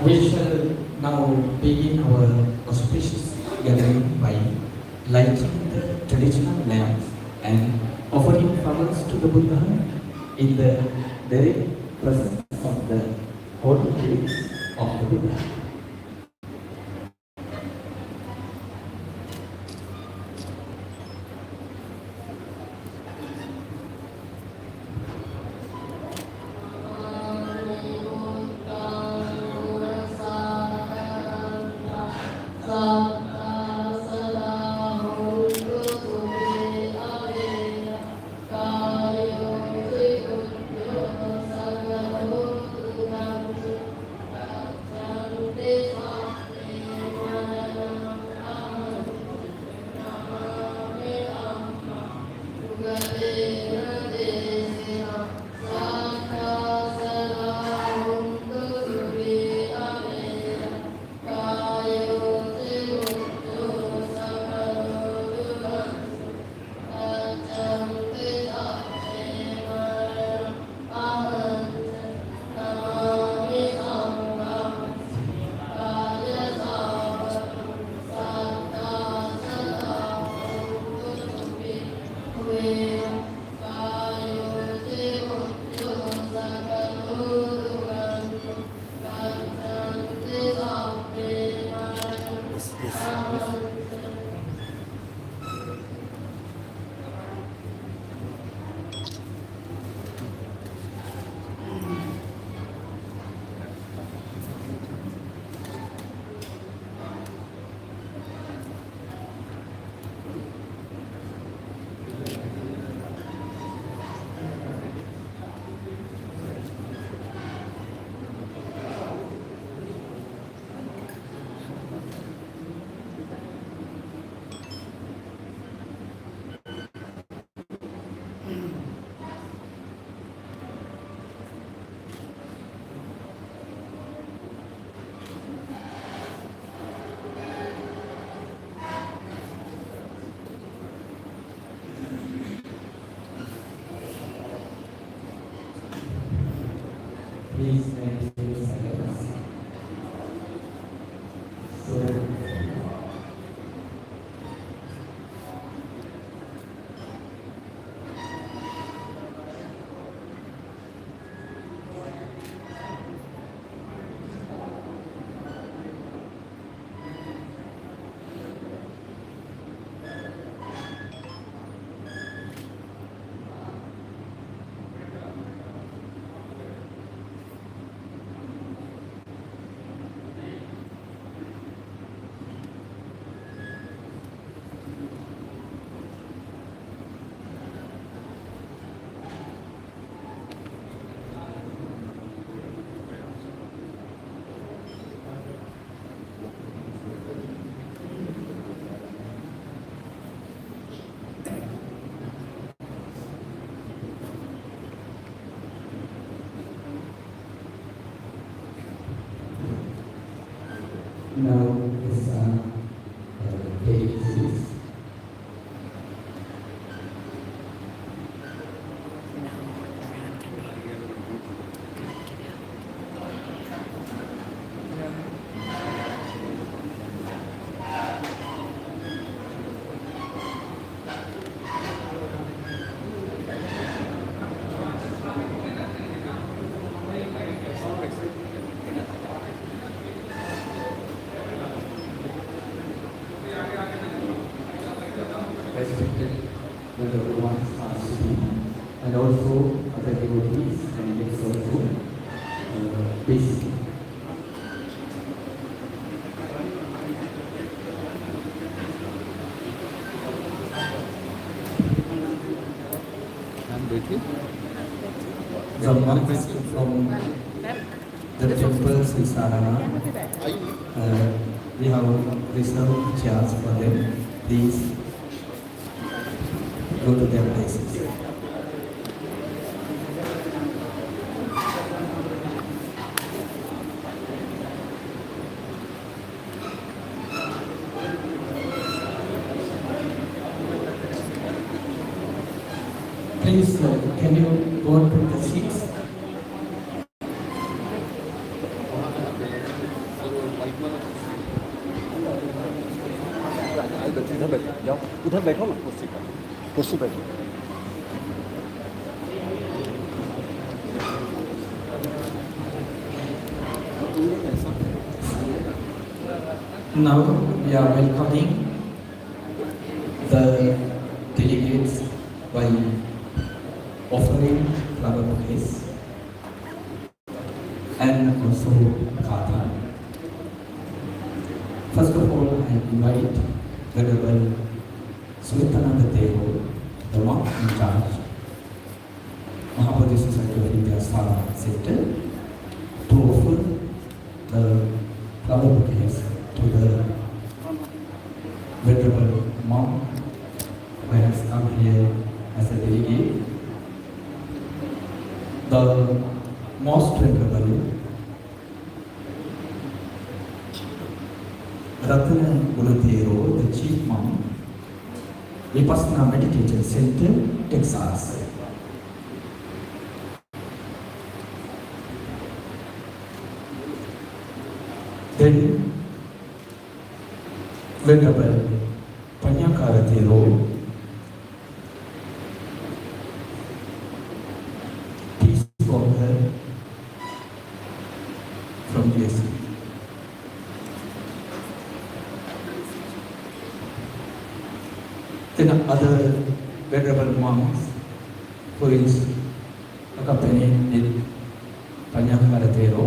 We shall now begin our auspicious gathering by lighting the traditional lamps and offering flowers to the Buddha in the direct presence of the holy place of the Buddha. Please maintain silence. So, now is day 6. Respected the ones are sitting, and also other devotees and guests also basic. From the temples in Sarana, we have reserved chairs for them. Please go to their places. Please, can you go to the seats? उधर बैठो ना कुर्सी बैठो Now we are welcoming the delegates by offering flower bouquets and also kata. First of all, I invite Venerable Sumitananda Devo, the monk in charge, Mahabodhi Society of India Sara Sector, to offer the flower bouquets to the Venerable monk who has come here as a delegate. The most venerable Ratana Gurudero, the chief monk, Vipassana Meditation Center, Texas. Then Venerable Panyakaratero, peace scholar from USA. Then other venerable monks who is accompanied with Panyakaratero,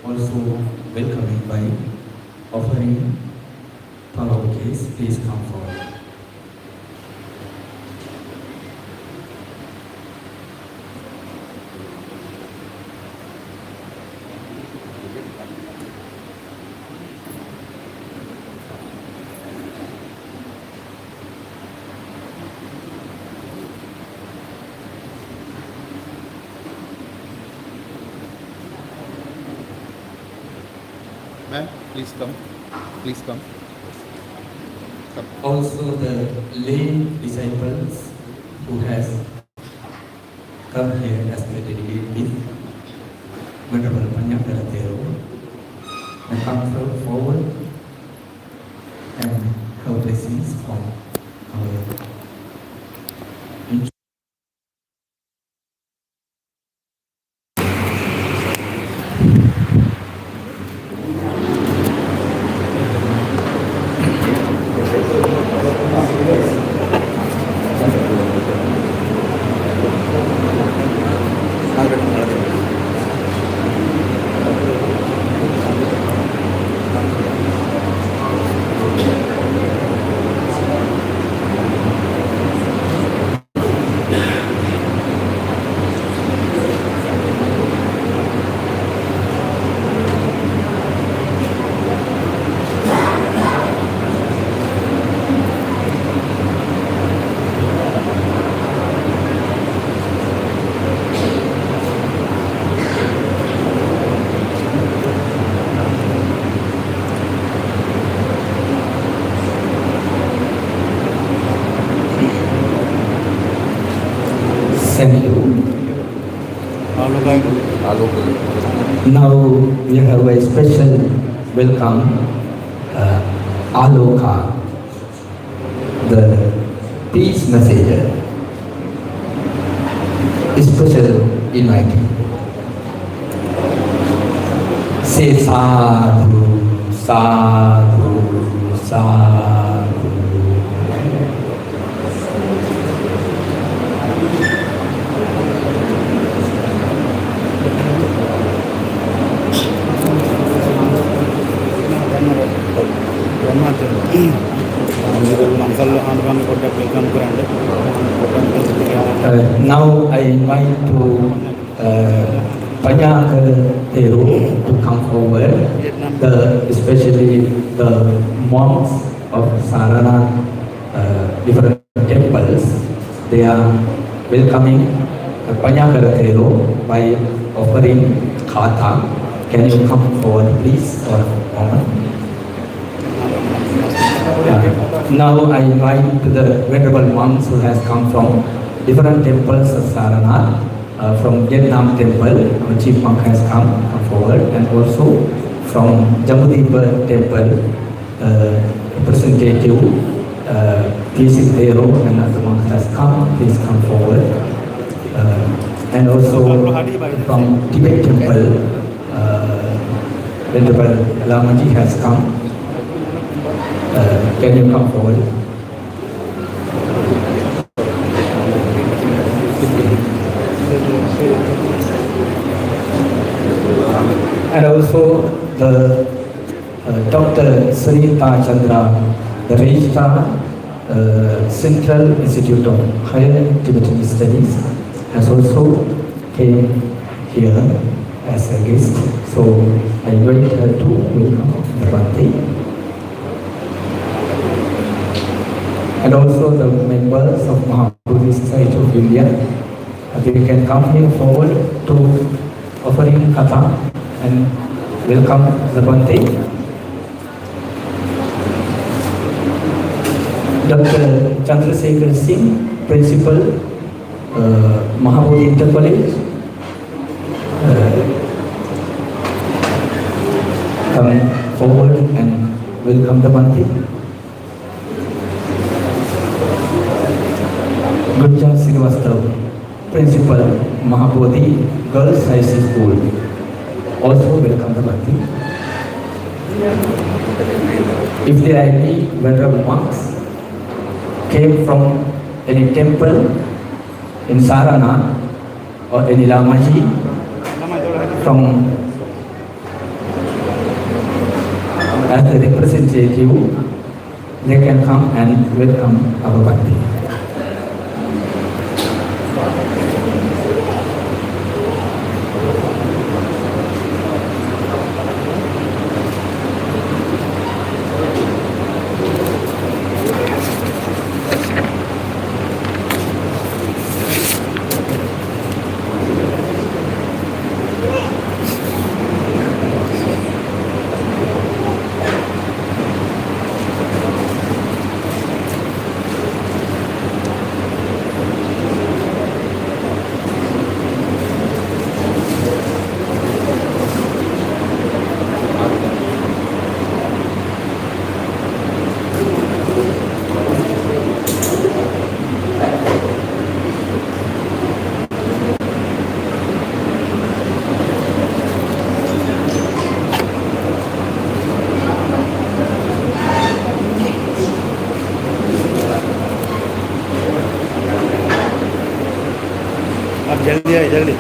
also welcoming by offering flower bouquets. Please come forward. Ma'am, please come. Please come. Also the lay disciples who has come here as the delegate with Venerable Panyakaratero and come forward and have blessings from our Thank you. Now we have a special welcome, Aloka, the peace messenger, special invited. Say sadhu, sadhu, sadhu. Now I invite to Panyakaratero to come forward, especially the monks of Saranath different temples. They are welcoming Panyakaratero by offering kata. Can you come forward please for a moment? Now I invite the venerable monks who has come from different temples of Saranath. From Vietnam temple, our chief monk has come forward, and also from Jambudvipa temple, representative Please, if there are another monk has come, please come forward. And also from Tibet temple, Venerable Lamaji has come. Can you come forward? And also the Dr. Sunita Chandra, the Registrar, Central Institute of Higher Tibetan Studies, has also came here as a guest. So I invite her to welcome the Bhante. And also the members of Mahabodhi Society of India, they can come here forward to offering Katha and welcome the Bhante. Dr. Chandrasekhar Singh, Principal, Mahabodhi Inter College, come forward and welcome the Bhante. Gujja Srivastav, Principal, Mahabodhi Girls High School, also welcome the Bhante. If there are any venerable monks came from any temple in Saranath or any Lamaji from as the representative, they can come and welcome our Bhante. जल्दी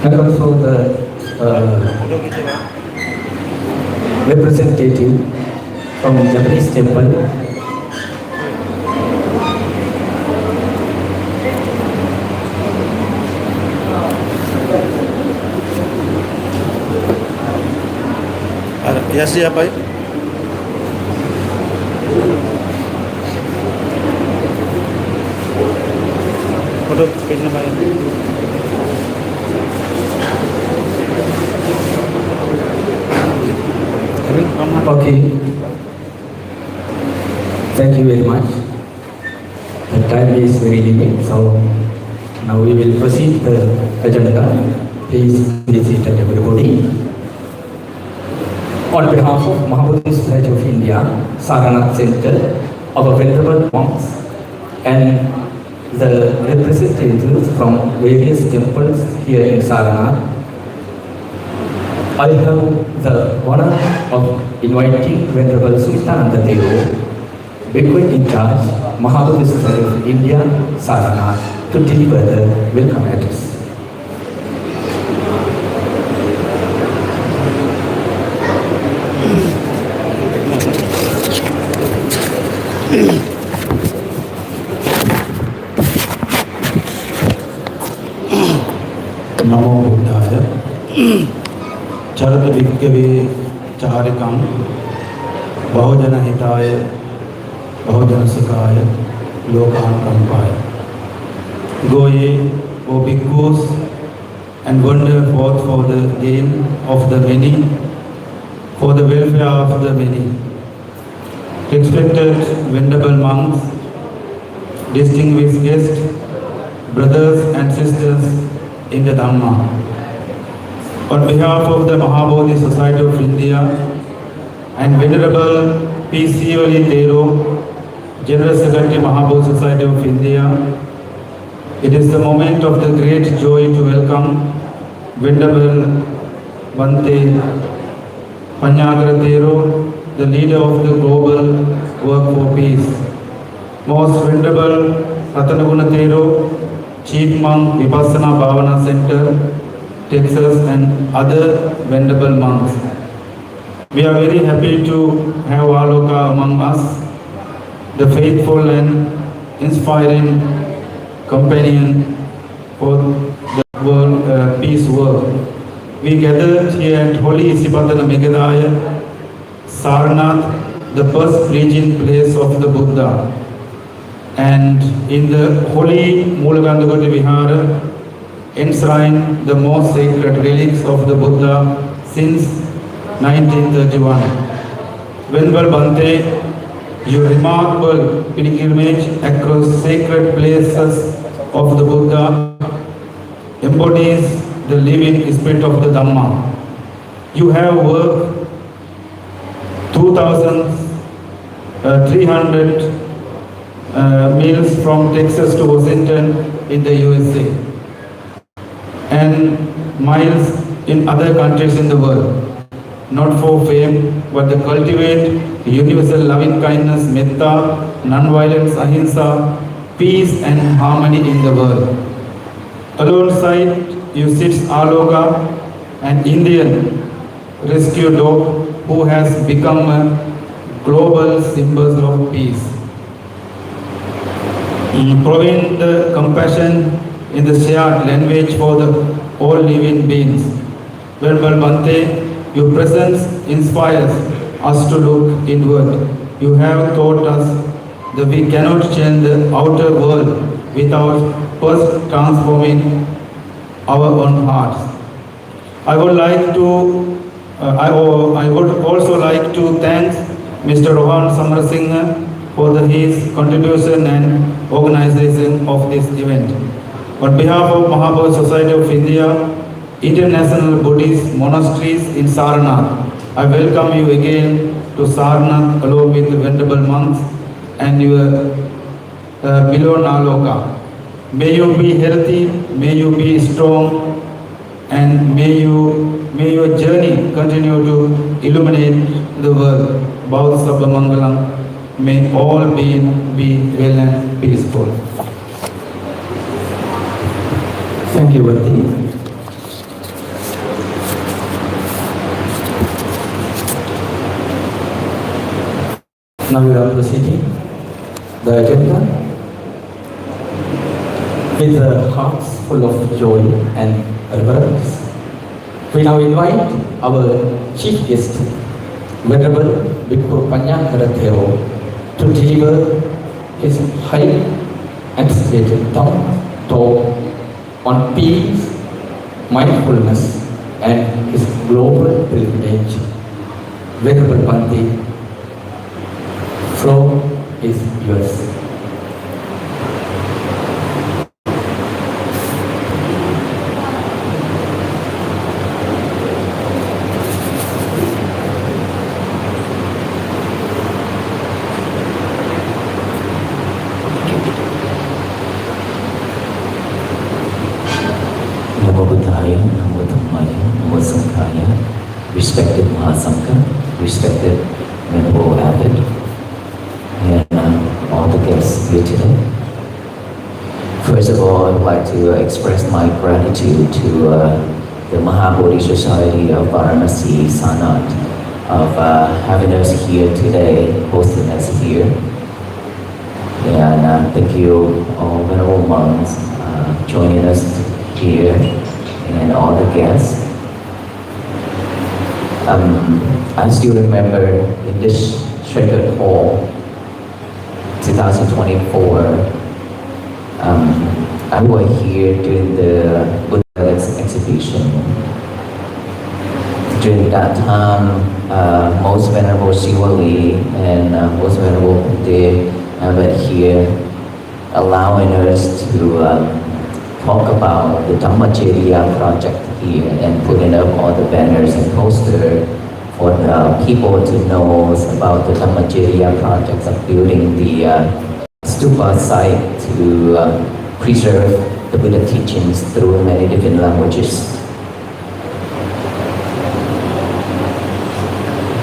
And also the representative from Japanese temple, ya siapa ya? Foto kayaknya banyak. Okay. Thank you very much. The time is very limited, so now we will proceed the agenda. Please be seated, everybody. On behalf of Mahabodhi Society of India, Saranath Center, our venerable monks and the representatives from various temples here in Saranath, I have the honor of inviting Venerable Sultananda Deva, Bhikkhu in charge, Mahabodhi Society of India, Saranath, to deliver the welcome address. नमो बुद्धाय चरत विज्ञवे चारिकं बहुजन हिताय बहुजन सुखाय लोकान कंपाय. Go ye, O bhikkhus, and wander forth for the gain of the many, for the welfare of the many. Respected venerable monks, distinguished guests, brothers and sisters in the Dhamma. On behalf of the Mahabodhi Society of India and Venerable P.C. Tero, General Secretary, Mahabodhi Society of India. It is the moment of the great joy to welcome Venerable Bante Panyagra, the leader of the global work for peace. Most Venerable Ratanaguna Thero, Chief Monk, Vipassana Bhavana Center, Texas, and other venerable monks. We are very happy to have Aloka among us, the faithful and inspiring companion for the world peace work. We gathered here at Holy Isipatana Megadaya, Sarnath, the first preaching place of the Buddha, and in the holy Mulagandagoti Vihara, enshrine the most sacred relics of the Buddha since 1931. Venerable Bante, your remarkable pilgrimage across sacred places of the Buddha embodies the living spirit of the Dhamma. You have worked 2,300 miles from Texas to Washington in the USA and miles in other countries in the world, not for fame, but to cultivate universal loving kindness, metta, non-violence, ahimsa, peace and harmony in the world. Alongside you sits Aloka, an Indian rescue dog who has become a global symbol of peace. Proving the compassion in the shared language for the all living beings. Venerable Bante, your presence inspires us to look inward. You have taught us that we cannot change the outer world without first transforming our own hearts. I would also like to thank Mr. Rohan Samarasinghe for his contribution and organization of this event. On behalf of Mahabodhi Society of India, International Buddhist Monasteries in Sarnath, I welcome you again to Sarnath along with the venerable monks and your beloved Aloka. May you be healthy, may you be strong, and may your journey continue to illuminate the world. Bhavat Sabha Mangalam. May all beings be well and peaceful. Thank you, Bhante. Now we are proceeding the agenda with hearts full of joy and reverence. We now invite our chief guest, Venerable Bhikkhu Panyagra to deliver his highly anticipated talk on peace, mindfulness, and his global pilgrimage. Venerable Bhante, floor is yours. Namo Buddhaya, Namo Dhammaya, Namo Sanghaya, respected Mahasangha, respected Venerable Abbot, and all the guests here today. First of all, I would like to express my gratitude to the Mahabodhi Society of Varanasi, Sanat, of having us here today, hosting us here. And thank you all Venerable monks joining us here and all the guests. I still remember in this sacred hall, 2024, I was here during the Buddha exhibition. During that time, most Venerable Shivali and most Venerable Buddha were here, allowing us to talk about the DHAMMACETIYA project here and putting up all the banners and posters for people to know about the DHAMMACETIya projects of building the stupa site to preserve the Buddha teachings through many different languages.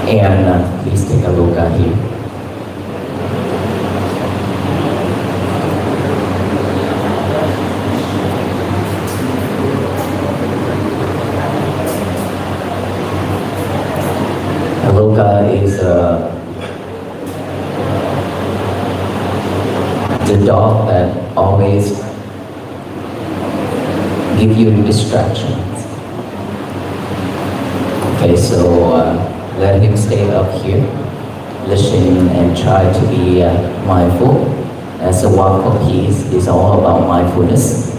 And please take a look at here. Aloka is the dog that always give you distractions. Okay, so let him stay up here, listen and try to be mindful. As a walk of peace is all about mindfulness.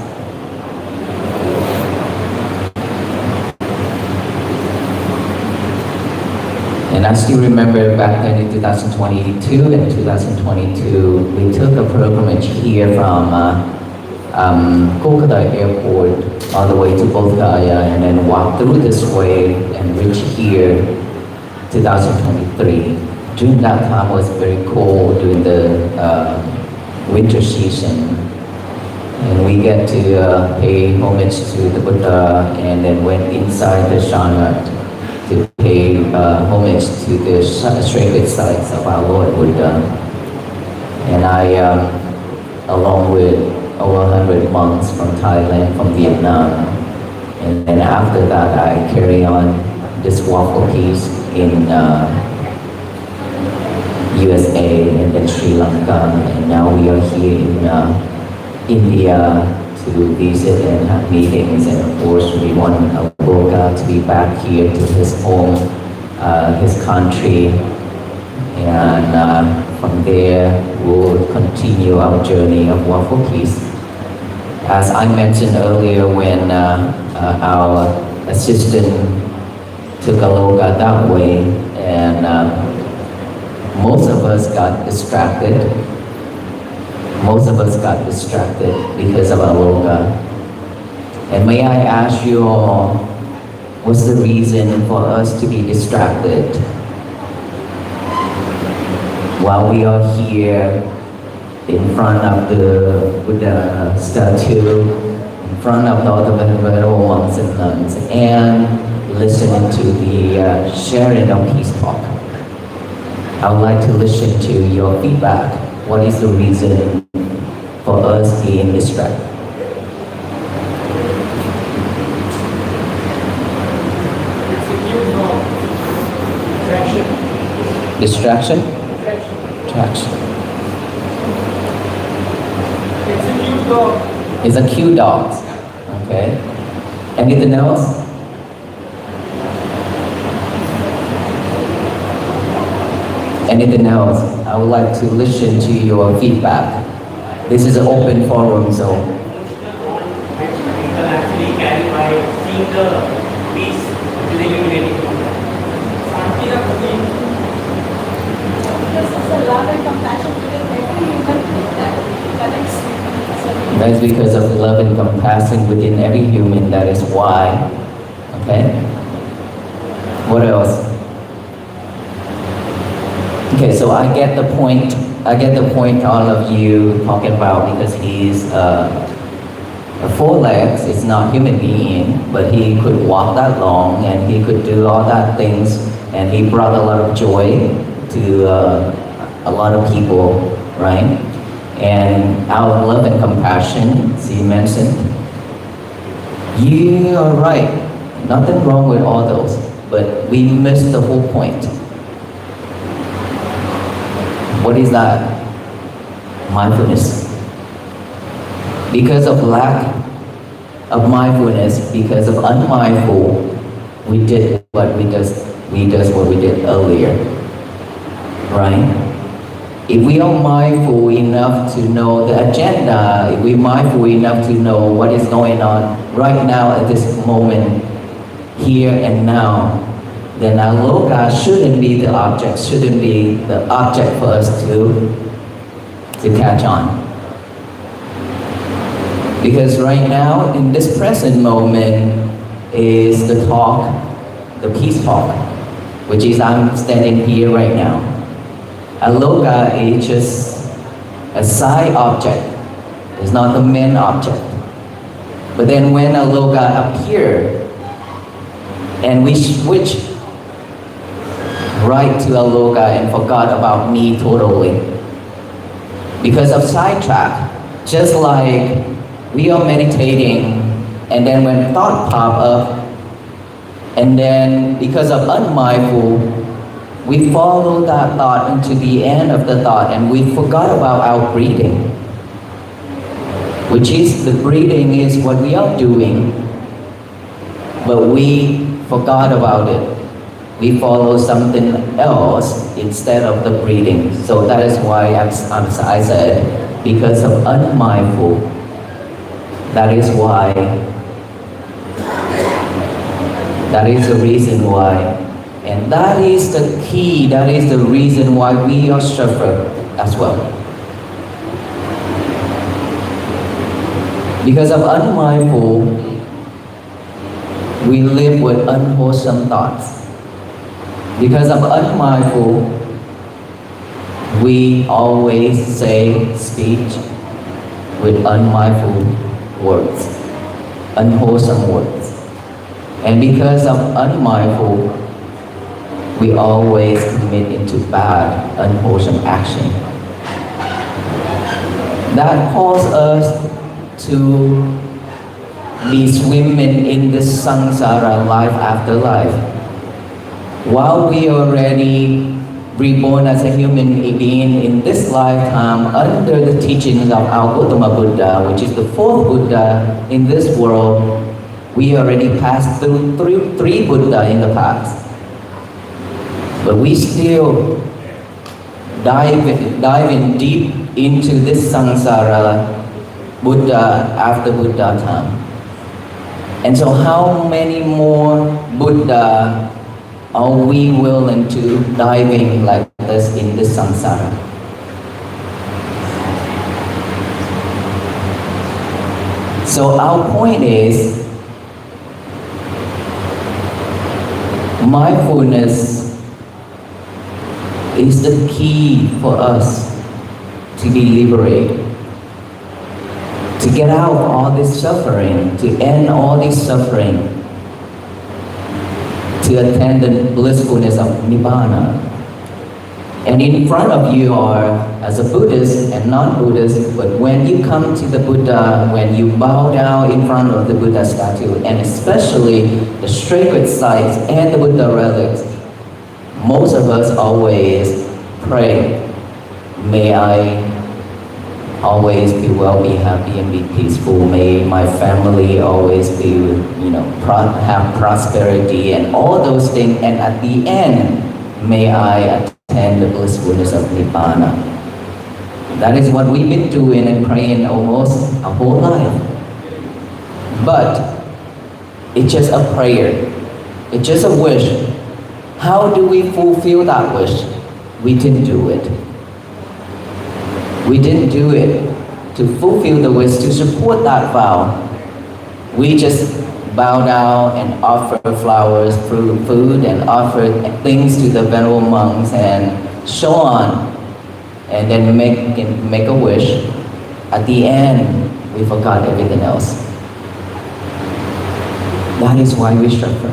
And I still remember back then in 2022 and 2022, we took a pilgrimage here from Kolkata airport all the way to Bodh Gaya and then walked through this way and reached here 2023. During that time was very cold during the winter season. And we get to pay homage to the Buddha and then went inside the Shanat to pay homage to the sacred sites of our Lord Buddha. And I, along with over 100 monks from Thailand, from Vietnam, and then after that I carry on this walk of peace in USA and then Sri Lanka, and now we are here in India to visit and have meetings, and of course we want Aloka to be back here to his home, his country, and from there we'll continue our journey of walk for peace. As I mentioned earlier, when our assistant took Aloka that way, and most of us got distracted. Most of us got distracted because of Aloka. And may I ask you all, what's the reason for us to be distracted? While we are here in front of the Buddha statue, in front of all the venerable monks and nuns, and listening to the sharing of peace talk. I would like to listen to your feedback. What is the reason for us being distracted? Distraction? Distraction. It's a cute dog. It's a cute dog. Okay. Anything else? Anything else? I would like to listen to your feedback. This is an open forum, so. People actually carry by seeing the peace illuminating. This is a love and compassion because every human that connects. That is because of love and compassion within every human. That is why. Okay? What else? Okay, so I get the point. I get the point all of you talking about, because he's four legs. It's not human being, but he could walk that long and he could do all that things, and he brought a lot of joy to a lot of people, right? And our love and compassion, as he mentioned, you are right. Nothing wrong with all those, but we missed the whole point. What is that? Mindfulness. Because of lack of mindfulness, because of unmindful, we did what we did earlier, right? If we are mindful enough to know the agenda, if we're mindful enough to know what is going on right now at this moment, here and now, then Aloka shouldn't be the object for us to catch on. Because right now, in this present moment, is the talk, the peace talk. which is I'm standing here right now. Aloka is just a side object. It's not the main object. But then when Aloka appeared, and we switched right to Aloka and forgot about me totally. Because of sidetrack, just like we are meditating, and then when thought pop up, and then because of unmindful, we follow that thought into the end of the thought, and we forgot about our breathing, which is the breathing is what we are doing, but we forgot about it. We follow something else instead of the breathing. So that is why, as I said, because of unmindful, that is why, that is the reason why, and that is the key, that is the reason why we are suffer as well. Because of unmindful, we live with unwholesome thoughts. Because of unmindful, we always say speech with unmindful words, unwholesome words. And because of unmindful, we always commit into bad, unwholesome action. That causes us to be swimming in this samsara life after life. While we already reborn as a human being in this lifetime under the teachings of our Gautama Buddha, which is the fourth Buddha in this world, we already passed through three Buddha in the past. But we still diving deep into this samsara Buddha after Buddha time. And so how many more Buddha are we willing to diving like this in this samsara? So our point is, mindfulness is the key for us to be liberated, to get out of all this suffering, to end all this suffering, to attain the blissfulness of Nibbana. And in front of you are, as a Buddhist and non-Buddhist, but when you come to the Buddha, when you bow down in front of the Buddha statue, and especially the sacred sites and the Buddha relics, most of us always pray, may I always be well, be happy, and be peaceful. May my family always be, have prosperity and all those things. And at the end, may I attain the blissfulness of Nibbana. That is what we've been doing and praying almost our whole life. But it's just a prayer. It's just a wish. How do we fulfill that wish? We didn't do it. We didn't do it to fulfill the wish, to support that vow. We just bow down and offer flowers, food, and offer things to the venerable monks and so on, and then make a wish. At the end, we forgot everything else. That is why we suffer.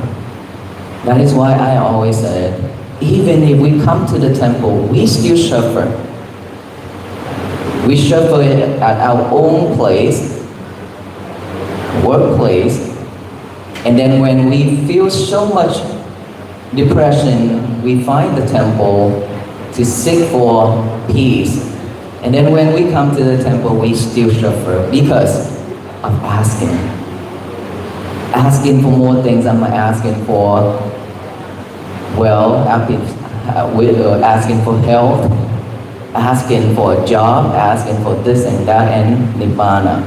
That is why I always said, even if we come to the temple, we still suffer. We suffer it at our own place, workplace, and then when we feel so much depression, we find the temple to seek for peace. And then when we come to the temple, we still suffer because of asking for more things. I'm asking for, asking for health, asking for a job, asking for this and that, and Nibbana.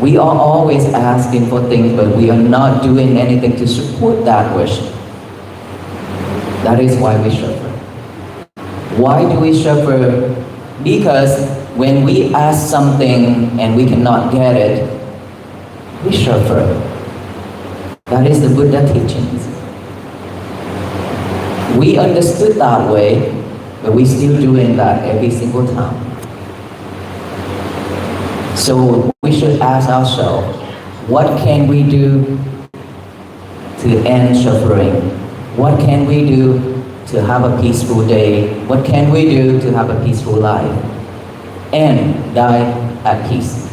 We are always asking for things, but we are not doing anything to support that wish. That is why we suffer. Why do we suffer? Because when we ask something and we cannot get it, we suffer. That is the Buddha teachings. We understood that way, but we still doing that every single time. So we should ask ourselves, what can we do to end suffering? What can we do to have a peaceful day? What can we do to have a peaceful life and die at peace?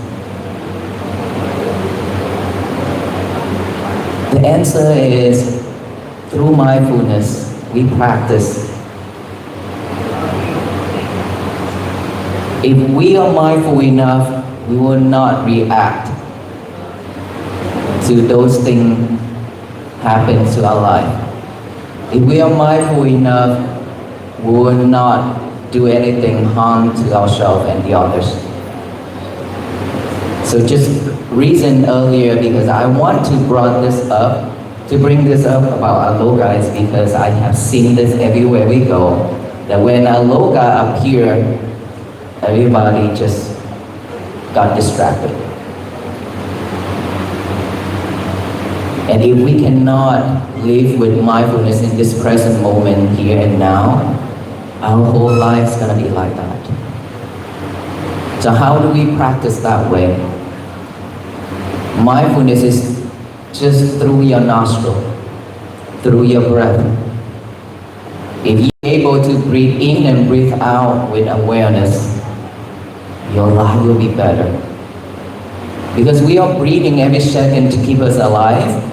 The answer is through mindfulness, we practice. If we are mindful enough, we will not react to those things happen to our life. If we are mindful enough, we will not do anything harm to ourselves and the others. So just reason earlier, because I want to bring this up about aloga is because I have seen this everywhere we go, that when aloga appear, everybody just got distracted. And if we cannot live with mindfulness in this present moment, here and now, our whole life's gonna be like that. So how do we practice that way? Mindfulness is just through your nostril, through your breath. If you're able to breathe in and breathe out with awareness, your life will be better. Because we are breathing every second to keep us alive,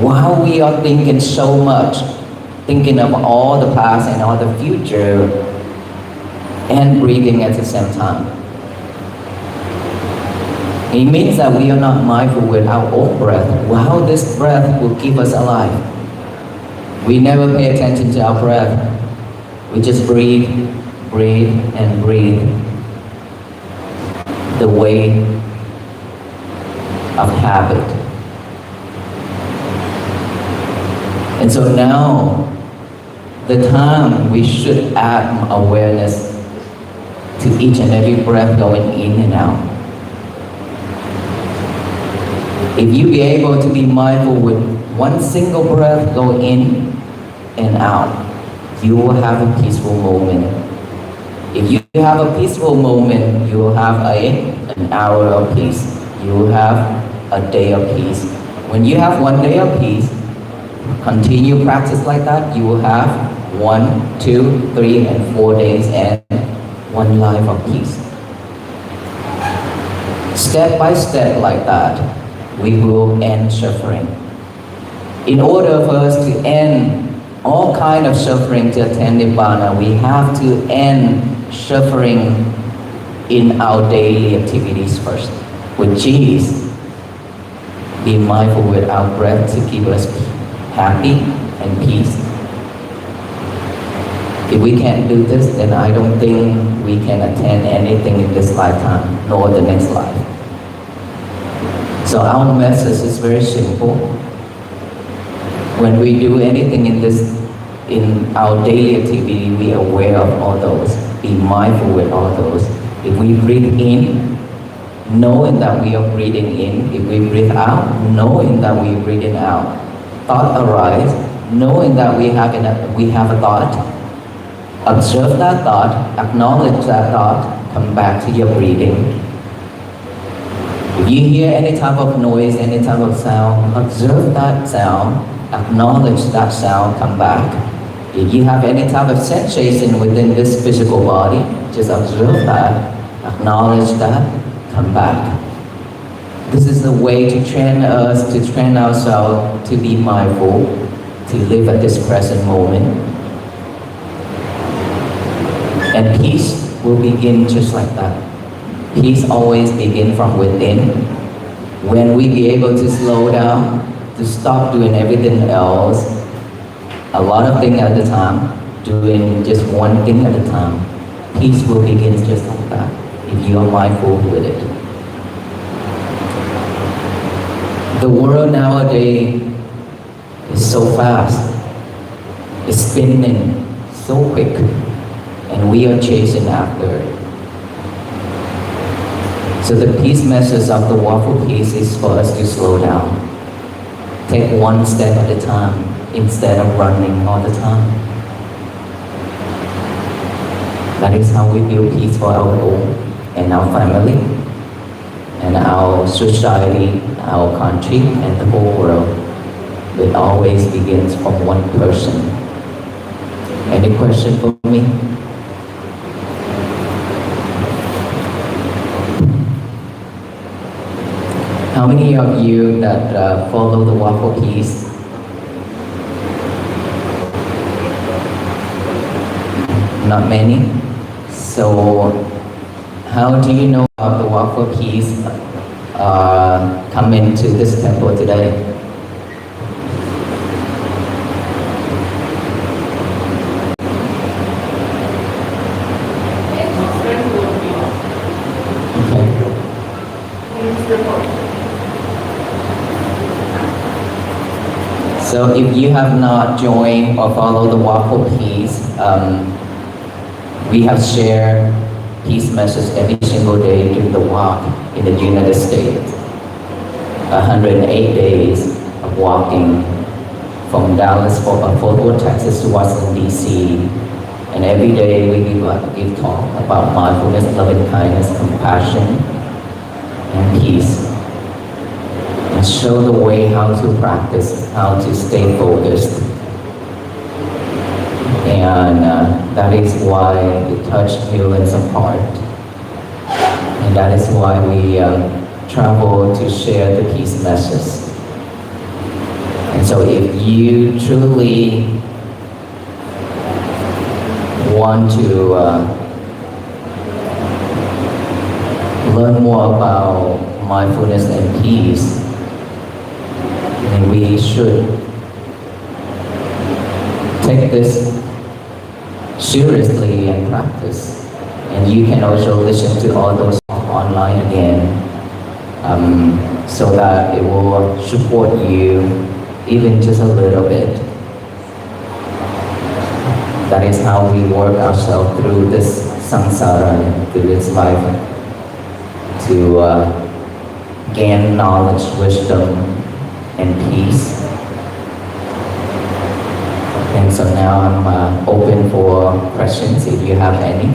while we are thinking so much, thinking of all the past and all the future, and breathing at the same time. It means that we are not mindful with our own breath. How this breath will keep us alive. We never pay attention to our breath. We just breathe, breathe, and breathe. The way of habit. And so now, the time we should add awareness to each and every breath going in and out. If you be able to be mindful with one single breath go in and out, you will have a peaceful moment. If you have a peaceful moment, you will have an hour of peace. You will have a day of peace. When you have 1 day of peace, continue practice like that, you will have 1, 2, 3, and 4 days and 1 life of peace. Step by step like that, we will end suffering. In order for us to end all kind of suffering to attain Nibbana, we have to end suffering in our daily activities first, which is be mindful with our breath to keep us happy and peace. If we can't do this, then I don't think we can attain anything in this lifetime, nor the next life. So our message is very simple. When we do anything in our daily activity, we are aware of all those. Be mindful with all those. If we breathe in, knowing that we are breathing in. If we breathe out, knowing that we are breathing out. Thought arise, knowing that we have a thought. Observe that thought, acknowledge that thought, come back to your breathing. If you hear any type of noise, any type of sound, observe that sound, acknowledge that sound, come back. If you have any type of sensation within this physical body, just observe that, acknowledge that, come back. This is the way to train us, to train ourselves to be mindful, to live at this present moment. And peace will begin just like that. Peace always begins from within. When we be able to slow down, to stop doing everything else, a lot of things at a time, doing just one thing at a time, peace will begin just like that, if you are mindful with it. The world nowadays is so fast, it's spinning so quick, and we are chasing after it. So the peace message of the Waffle Peace is for us to slow down. Take one step at a time. instead of running all the time. That is how we build peace for our home and our family and our society, our country, and the whole world. It always begins from one person. Any question for me? How many of you that follow the Walk for Peace? Not many. So, how do you know about the Walk for Peace coming to this temple today? So if you have not joined or followed the Walk for Peace, we have shared peace message every single day during the walk in the United States. 108 days of walking from Dallas, Fort Worth, Texas to Washington, D.C. And every day we give talk about mindfulness, loving kindness, compassion, and peace. And show the way how to practice, how to stay focused. And that is why it touched millions of hearts. And that is why we travel to share the peace message. And so if you truly want to learn more about mindfulness and peace, then we should take this seriously and practice. And you can also listen to all those online again, so that it will support you even just a little bit. That is how we work ourselves through this samsara, through this life, to gain knowledge, wisdom, and peace. And so now I'm open for questions if you have any.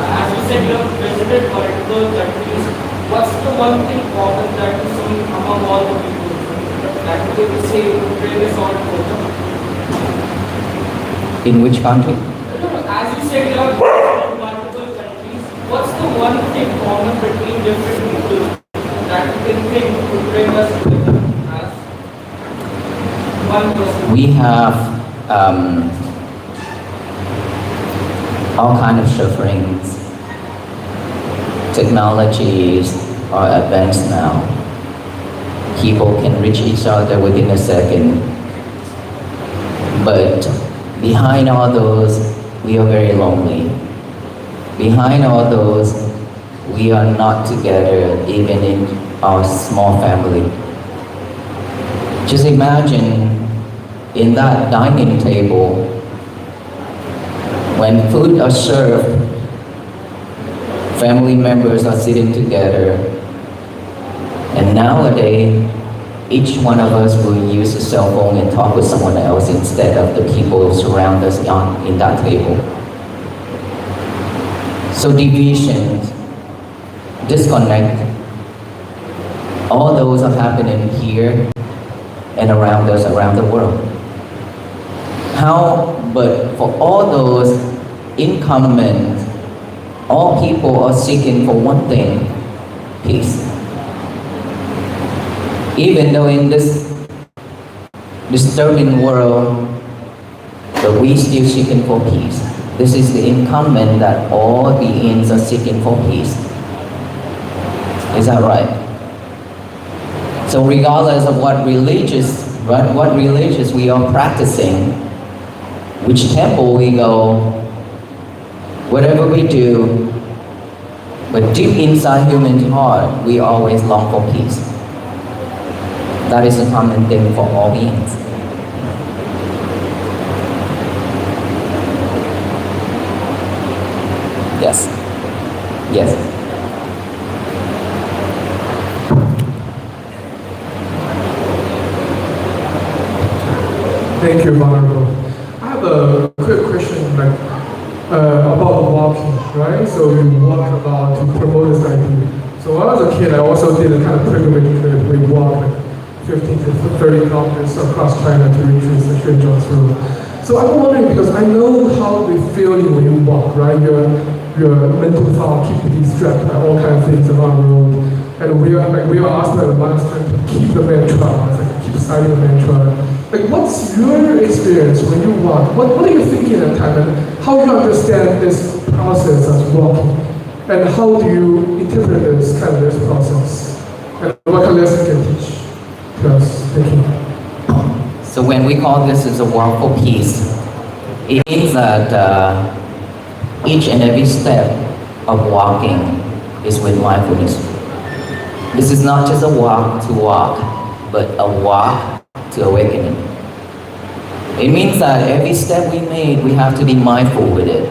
As you said, you have visited multiple countries. What's the one thing common that you see among all the people that you would say really sort of? In which country? As you said, you have visited multiple countries. What's the one thing common between different people that you can think would bring us together as one person? We have all kind of sufferings. Technologies are advanced now. People can reach each other within a second. But behind all those, we are very lonely. Behind all those, we are not together even in our small family. Just imagine in that dining table, when food are served, family members are sitting together, and nowadays, each one of us will use a cell phone and talk with someone else instead of the people surround us in that table. So division, disconnect, all those are happening here and around us, around the world. But for all those incumbent, all people are seeking for one thing, peace. Even though in this disturbing world, but we still seeking for peace. This is the incumbent that all beings are seeking for peace. Is that right? So regardless of what religious we are practicing, which temple we go, whatever we do, but deep inside human heart, we always long for peace. That is a common thing for all beings. Yes. Yes. Thank you, Honorable. I have a quick question, about walking, right? So you walk about to promote this idea. So when I was a kid, I also did a kind of pilgrimage trip. We walked like 15 to 30 kilometers across China to reach the Xinjiang Road. So I'm wondering, because I know how we feel when you walk, right? Your mental thought keep you distracted by all kinds of things around the road. And we are asked by the master to keep the mantra, keep citing the mantra. What's your experience when you walk? What are you thinking at the time, and how do you understand this process of walking? And how do you interpret this process? And what kind of lesson can you teach to us? Thank you. So when we call this as a walkful peace, it means that each and every step of walking is with mindfulness. This is not just a walk to walk, but a walk to awakening. It means that every step we made, we have to be mindful with it.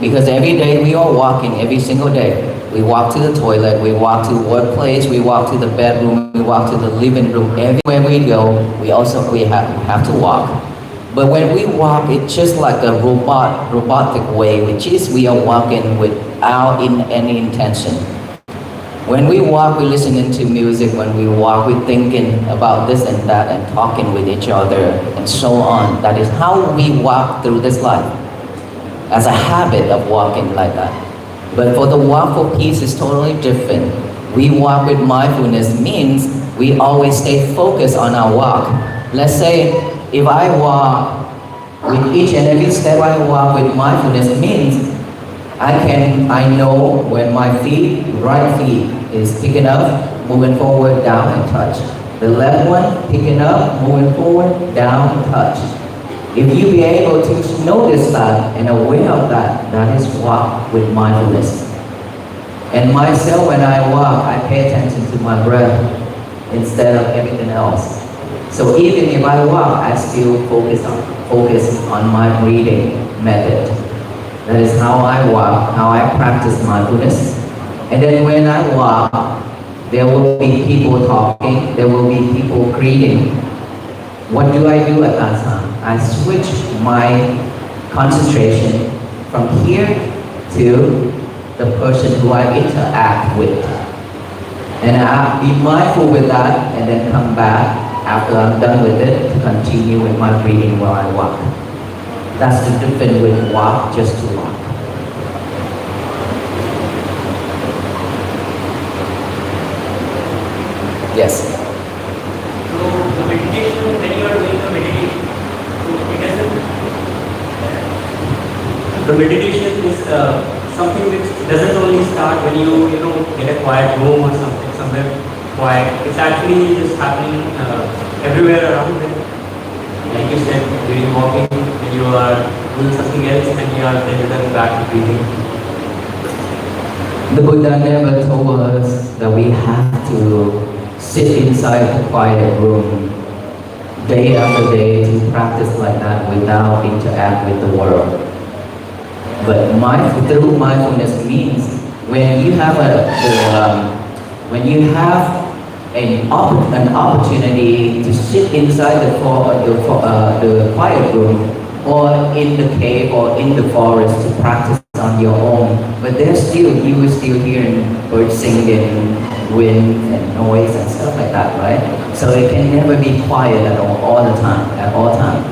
Because every day we are walking, every single day. We walk to the toilet, we walk to the workplace, we walk to the bedroom, we walk to the living room. Everywhere we go, we have to walk. But when we walk, it's just like a robotic way, which is we are walking without any intention. When we walk, we're listening to music. When we walk, we're thinking about this and that and talking with each other and so on. That is how we walk through this life, as a habit of walking like that. But for the walkful peace, it's totally different. We walk with mindfulness means we always stay focused on our walk. Let's say if I walk with each and every step I walk with mindfulness means I know when my right feet is picking up, moving forward, down and touch. The left one picking up, moving forward, down, touch. If you be able to notice that and aware of that, that is walk with mindfulness. And myself, when I walk, I pay attention to my breath instead of everything else. So even if I walk, I still focus on my breathing method. That is how I walk, how I practice mindfulness. And then when I walk, there will be people talking, there will be people greeting. What do I do at that time? I switch my concentration from here to the person who I interact with. And I be mindful with that and then come back after I'm done with it to continue with my breathing while I walk. That's the difference with walk just to walk. Yes. So the meditation, when you are doing the meditation, the meditation is something which doesn't only start when you get a quiet room or something somewhere quiet. It's actually just happening everywhere around it. Like you said, during walking, when you are doing something else and you are then returning back to breathing. The Buddha never told us that we have to sit inside a quiet room day after day to practice like that without interact with the world. But through mindfulness means when you have an opportunity to sit inside the quiet room or in the cave or in the forest to practice on your own, but you will still hearing birds singing, wind and noise and stuff like that, right? So it can never be quiet at all time.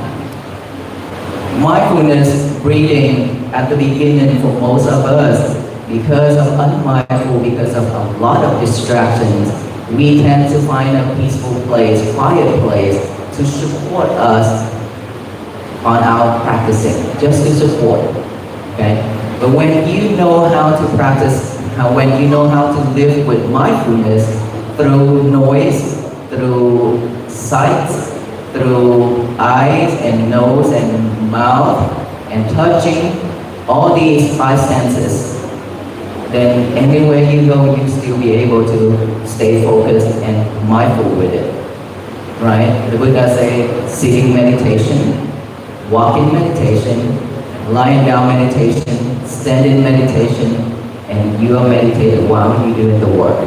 Mindfulness breathing at the beginning for most of us, because of unmindful, because of a lot of distractions, we tend to find a peaceful place, quiet place to support us on our practicing, just to support, okay? But when you know how to practice, when you know how to live with mindfulness through noise, through sights, through eyes and nose and mouth and touching, all these five senses, then anywhere you go, you still be able to stay focused and mindful with it, right? The Buddha say sitting meditation, walking meditation, lying down meditation, stand in meditation and you are meditating while you're doing the work.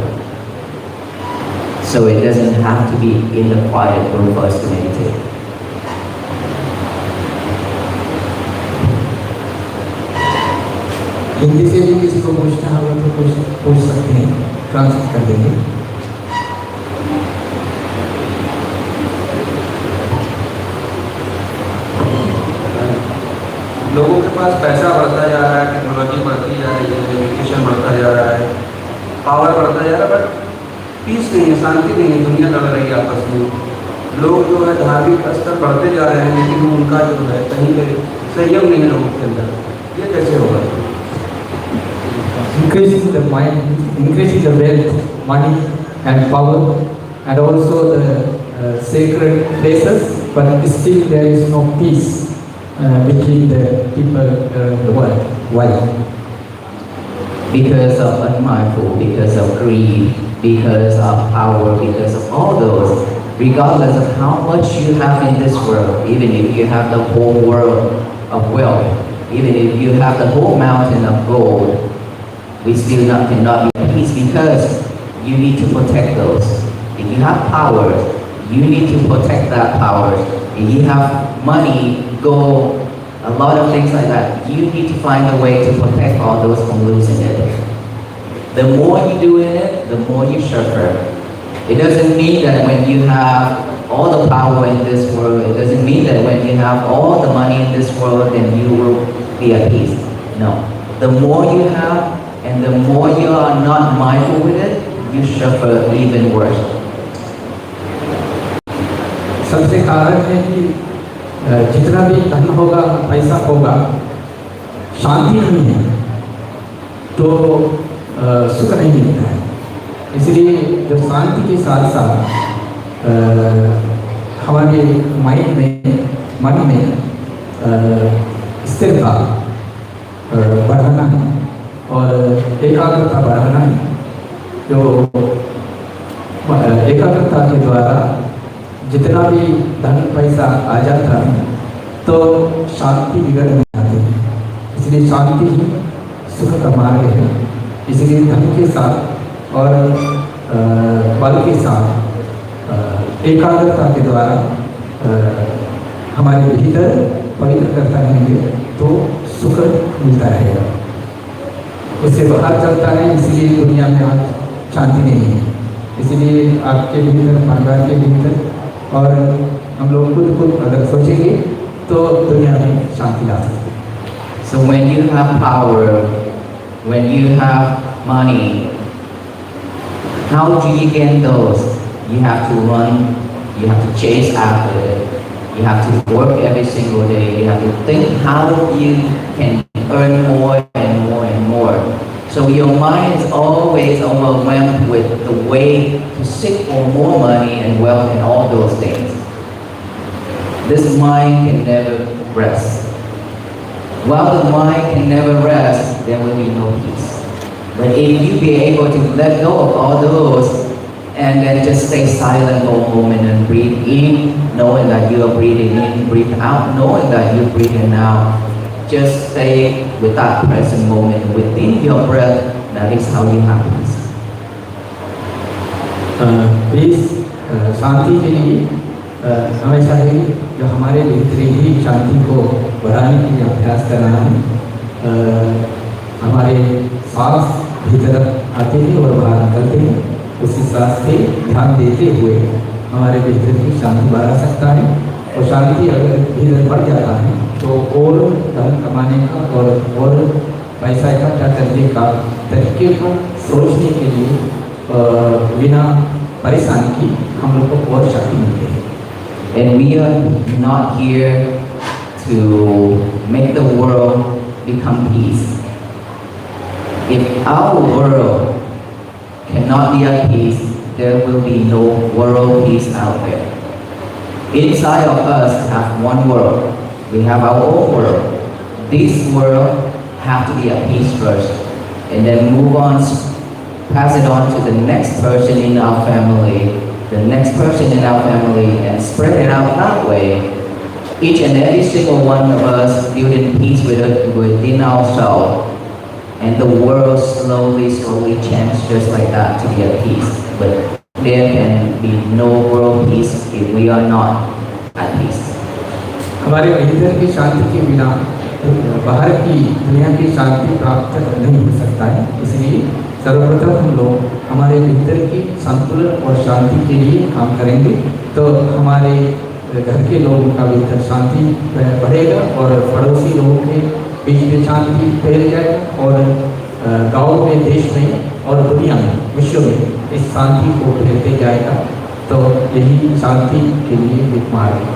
So it doesn't have to be in the quiet room for us to meditate. Hindi से भी किसी को पूछना होगा तो पूछ सकते हैं, ट्रांसलेट कर देंगे। लोगों के पास पैसा बढ़ता जा रहा है, टेक्नोलॉजी बढ़ती जा रही है, एजुकेशन बढ़ता जा रहा है, पावर बढ़ता जा रहा है, बट पीस नहीं है, शांति नहीं है, दुनिया लड़ रही है आपस में। लोग जो है धार्मिक स्तर बढ़ते जा रहे हैं, लेकिन उनका जो है कहीं पे संयम नहीं है लोगों के अंदर। ये कैसे होगा? Increasing the mind, increasing the wealth, money and power, and also the sacred places, but still there is no peace between the people the world. Why? Because of unmindful, because of greed, because of power, because of all those, regardless of how much you have in this world, even if you have the whole world of wealth, even if you have the whole mountain of gold, we still cannot be at peace because you need to protect those. If you have power, you need to protect that power. If you have money, gold, a lot of things like that, you need to find a way to protect all those from losing it. The more you do in it, the more you suffer. It doesn't mean that when you have all the power in this world, it doesn't mean that when you have all the money in this world, then you will be at peace. No. The more you have, and the more you are not mindful with it, you suffer even worse. सबसे कारण है कि जितना भी धन होगा, पैसा होगा, शांति नहीं है तो सुख नहीं मिलता है। इसलिए जब शांति के साथ साथ हमारे माइंड में, मन में स्थिरता बढ़ाना है और एकाग्रता बढ़ाना है। जो एकाग्रता के द्वारा जितना भी धन पैसा आ जाता है तो शांति बिगड़ नहीं आती है। इसलिए शांति ही सुख का मार्ग है। इसलिए धन के साथ और बल के साथ एकाग्रता के द्वारा हमारे भीतर पवित्र करता रहेंगे तो सुख मिलता रहेगा। उससे बाहर चलता है, इसलिए दुनिया में आज शांति नहीं है। इसलिए आपके भीतर, परिवार के भीतर और हम लोग खुद अगर सोचेंगे तो दुनिया में शांति ला सकते हैं। So when you have power, when you have money, how do you gain those? You have to run, you have to chase after it, you have to work every single day, you have to think how you can earn more and more and more. So your mind is always overwhelmed with the way to seek for more money and wealth and all those things. This mind can never rest. While the mind can never rest, there will be no peace. But if you be able to let go of all those and then just stay silent for a moment and breathe in, knowing that you are breathing in, breathe out, knowing that you're breathing out, just stay with that present moment within your breath. That is how you have peace. Peace, शांति के लिए हमेशा ही जो हमारे भीतर ही शांति को बढ़ाने के लिए अभ्यास करना है। हमारे सांस भीतर आते हैं और बाहर निकलते हैं, उसी सांस पे ध्यान देते हुए हमारे भीतर की शांति बढ़ा सकता है। और शांति अगर भीतर बढ़ जाता है तो और धन कमाने का और पैसा इकट्ठा करने का तरीके को सोचने के लिए बिना परेशानी की हम लोग को और शक्ति मिलती है। And we are not here to make the world become peace. If our world cannot be at peace, there will be no world peace out there. Inside of us have one world. We have our own world. This world have to be at peace first, and then move on, pass it on to the next person in our family, the next person in our family, and spread it out that way. Each and every single one of us building peace within ourselves, and the world slowly changes just like that to be at peace. But there can be no world peace if we are not at peace. हमारे भीतर की शांति के बिना बाहर की दुनिया की शांति प्राप्त नहीं हो सकता है। इसलिए सर्वप्रथम हम लोग हमारे भीतर की संतुलन और शांति के लिए काम करेंगे, तो हमारे घर के लोगों का भीतर शांति बढ़ेगा और पड़ोसी लोगों के बीच में शांति फैल जाएगा और गाँव में, देश में और दुनिया में, विश्व में इस शांति को फैलते जाएगा। तो यही शांति के लिए एक मार्ग है।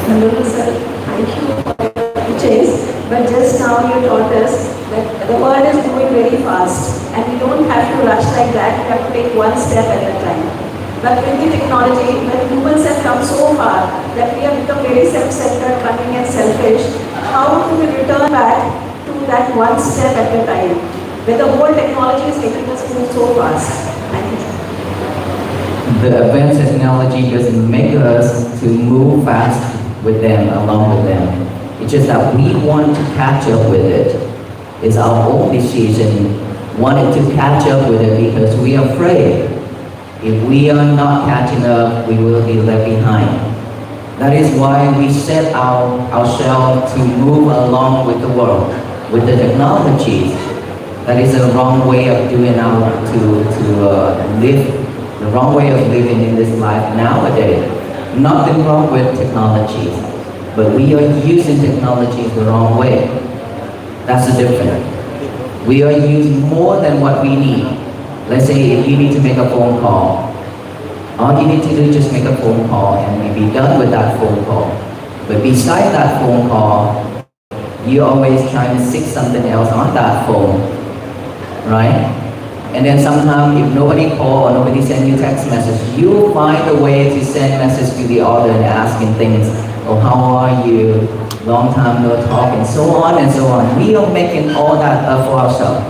Hello, sir. Thank you for your teachings. But just now you taught us that the world is moving very fast and we don't have to rush like that. We have to take one step at a time. But with the technology, when humans have come so far that we have become very self-centered, cunning and selfish, how do we return back to that one step at a time? When the whole technology is making us move so fast. Thank you. The advanced technology doesn't make us to move fast with them, along with them. It's just that we want to catch up with it. It's our own decision, wanting to catch up with it because we are afraid. If we are not catching up, we will be left behind. That is why we set ourselves to move along with the world, with the technologies. That is the wrong way of doing live, the wrong way of living in this life nowadays. Nothing wrong with technologies, but we are using technologies the wrong way. That's the difference. We are using more than what we need. Let's say if you need to make a phone call, all you need to do is just make a phone call and be done with that phone call. But besides that phone call, you're always trying to seek something else on that phone, right? And then sometimes if nobody call or nobody send you text message, you'll find a way to send message to the other and asking things, oh, how are you? Long time no talk, and so on and so on. We are making all that up for ourselves.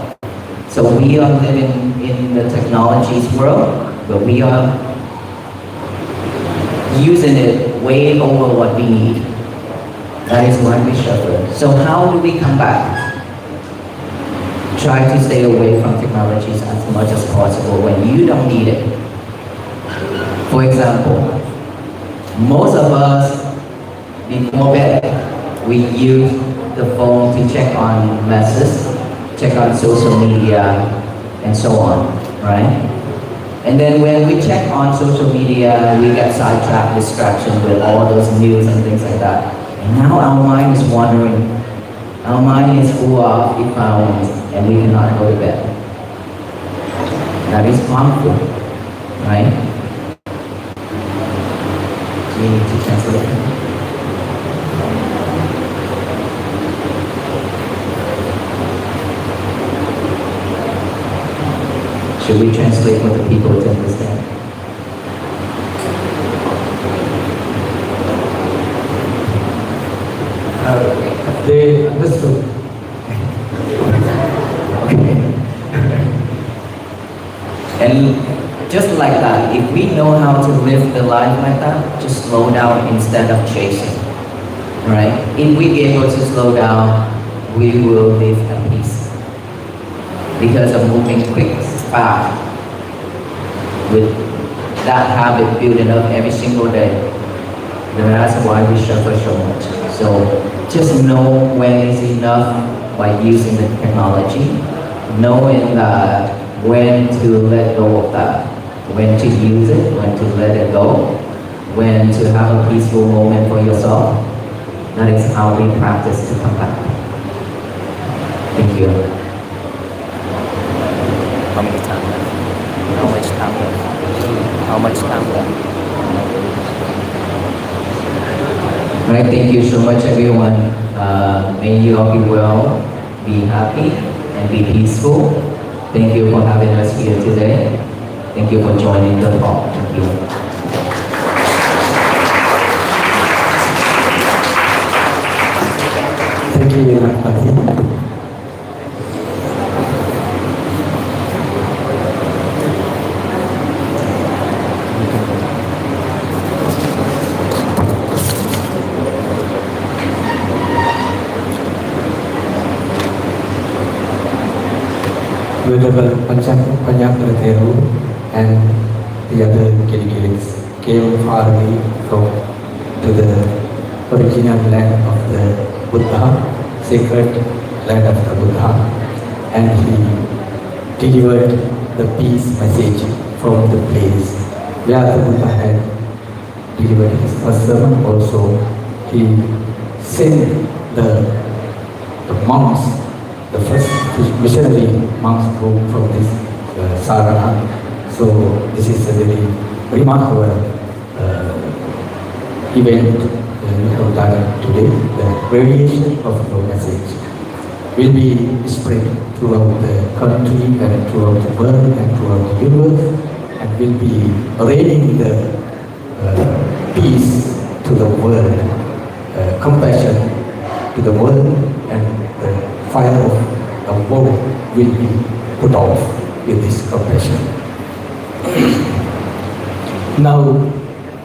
So we are living in the technology's world, but we are using it way over what we need. That is why we suffer. So how do we come back? Try to stay away from technologies as much as possible when you don't need it. For example, most of us, before bed, we use the phone to check on messages, check on social media, and so on, right? And then when we check on social media, we get sidetracked, distraction with all those news and things like that. And now our mind is wandering. Our mind is full of defilements, and we cannot go to bed. That is harmful, right? We need to translate. Should we translate for the people to understand? They understood. Okay. And just like that, if we know how to live the life like that, just slow down instead of chasing, right? If we be able to slow down, we will live at peace. Because of moving quick, fast, with that habit building up every single day, then that's why we suffer so much. So just know when is enough by using the technology, knowing that when to let go of that, when to use it, when to let it go, when to have a peaceful moment for yourself. That is how we practice to come back. Thank you. How many time left? How much time left? How much time left? Right, thank you so much everyone. May you all be well, be happy, and be peaceful. Thank you for having us here today. Thank you for joining the talk. Thank you. Thank you very much, Pati. Venerable Panchakratero and the other delegates came far away from to the original land of the Buddha, sacred land of the Buddha, and he delivered the peace message from the place where the Buddha had delivered his first sermon. Also, he sent the monks, the first missionary monks from this Sarana. So this is a very remarkable event we have done today. The radiation of the message will be spread throughout the country and throughout the world and throughout the universe, and will be raining the peace to the world, compassion to the world, and the fire of the war will be put off with this compassion. Now,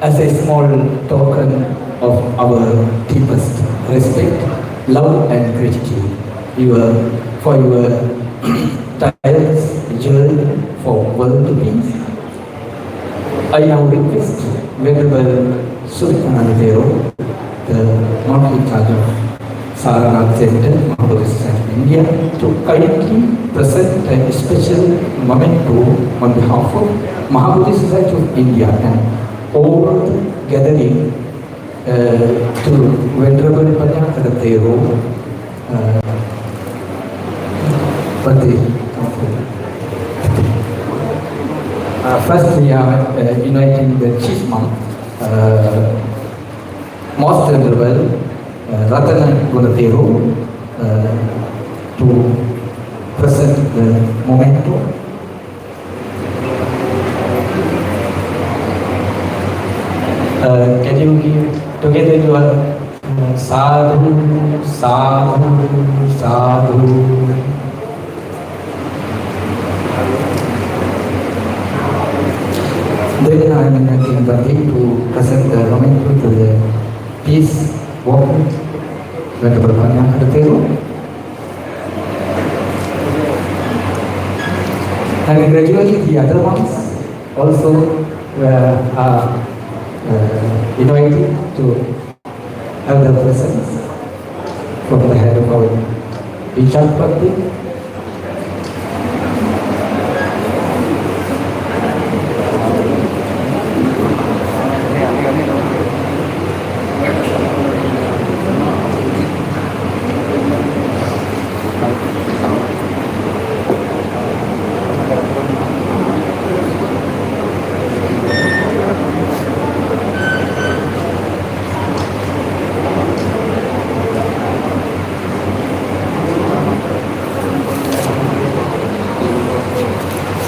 as a small token of our deepest respect, love and gratitude for your tireless journey for world peace, I now request Venerable Sultanadero, the monk in charge of Saranath Center, Mahabodhisattva India, to kindly present a special memento on behalf of Mahabodhisattva of India and all gathering to Venerable Panchakratero for the first we are inviting the chief monk, most venerable Ratana Gunadero, to present the memento. Can you give together your sadhu, sadhu, sadhu? Then I am inviting Bhatti to present the memento to the peace walk Venerable Panchakratero. And gradually the other ones also are invited to have the presence from the head of our Vichar.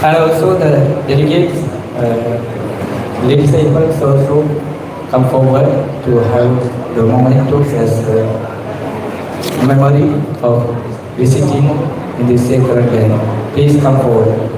And also the delegates, disciples also come forward to have the mementos as a memory of visiting in this sacred land. Please come forward.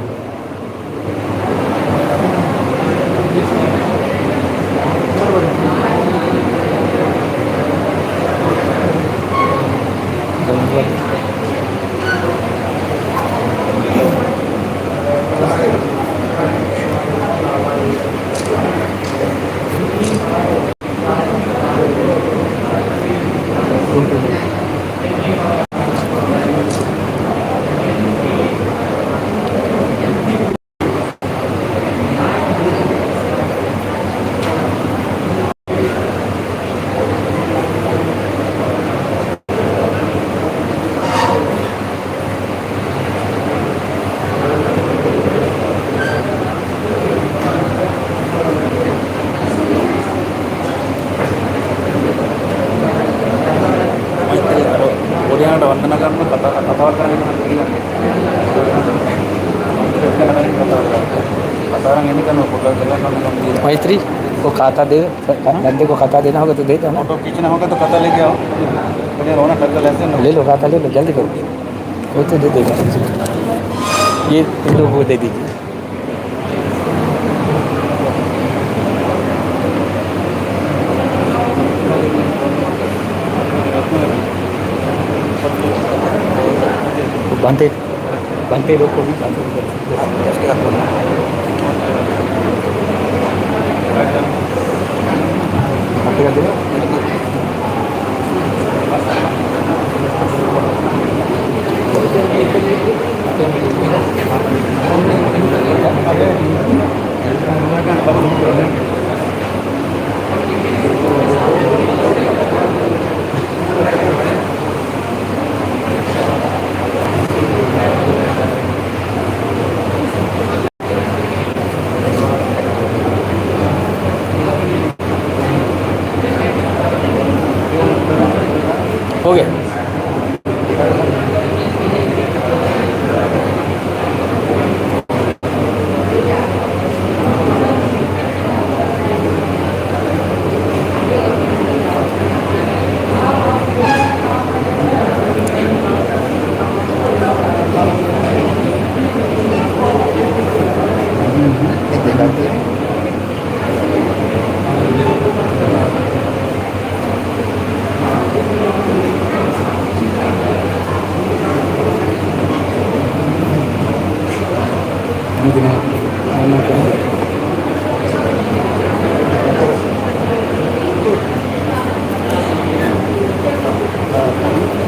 मैत्री को खाता दे, बंदे को खाता देना होगा तो दे दो ना। फोटो खींचना होगा तो खाता लेके आओ, बढ़िया रोना कर ऐसे ले लो खाता, ले लो जल्दी करो, वो तो दे देगा। ये तुम लोग वो दे दीजिए। बांधे Bante लोग को भी बातें करते हो गया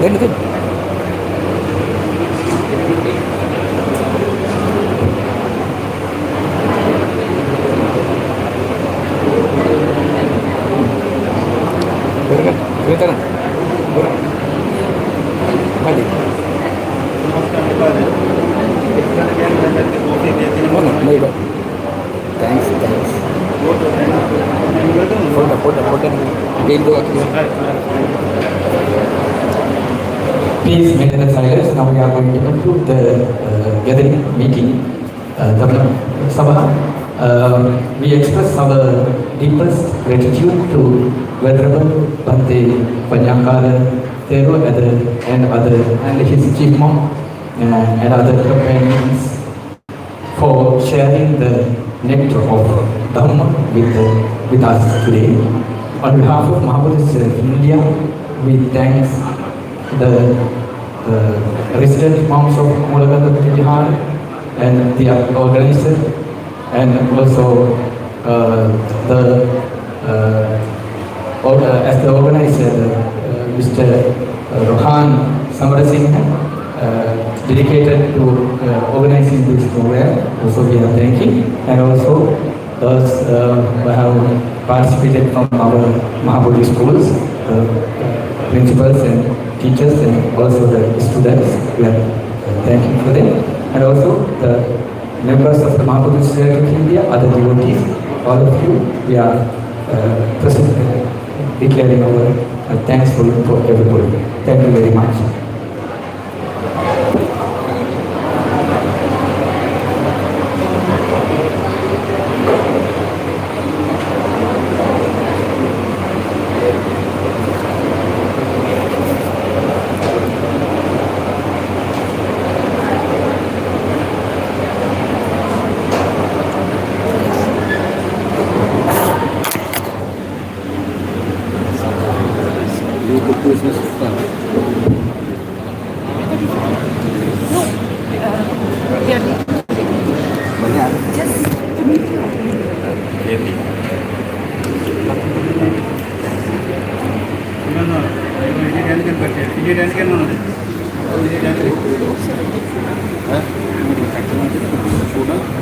Then thanks. Please maintain the silence. Now we are going to conclude the gathering meeting. Sabha. We express our deepest gratitude to Venerable Bhante Panyakara Thero and his chief monk and other companions for sharing the nectar of Dhamma with us today. On behalf of Mahabuddhist India, we thank the resident monks of Mulaganda Vihar and the organizer, and also as the organizer, Mr. Rohan Samarasinghe, dedicated to organizing this program. Also we are thanking, and also those who have participated from our Mahabodhi schools, principals and teachers, and also the students. We are thanking for them, and also the members of the Mahabodhi Society of India, other devotees, all of you. We are declaring our thanks for everybody. Thank you very much.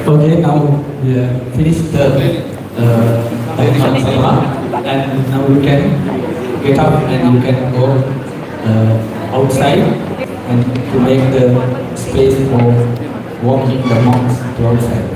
Okay, now we have finished the and now you can get up and you can go outside and to make the space for walking the monks to outside.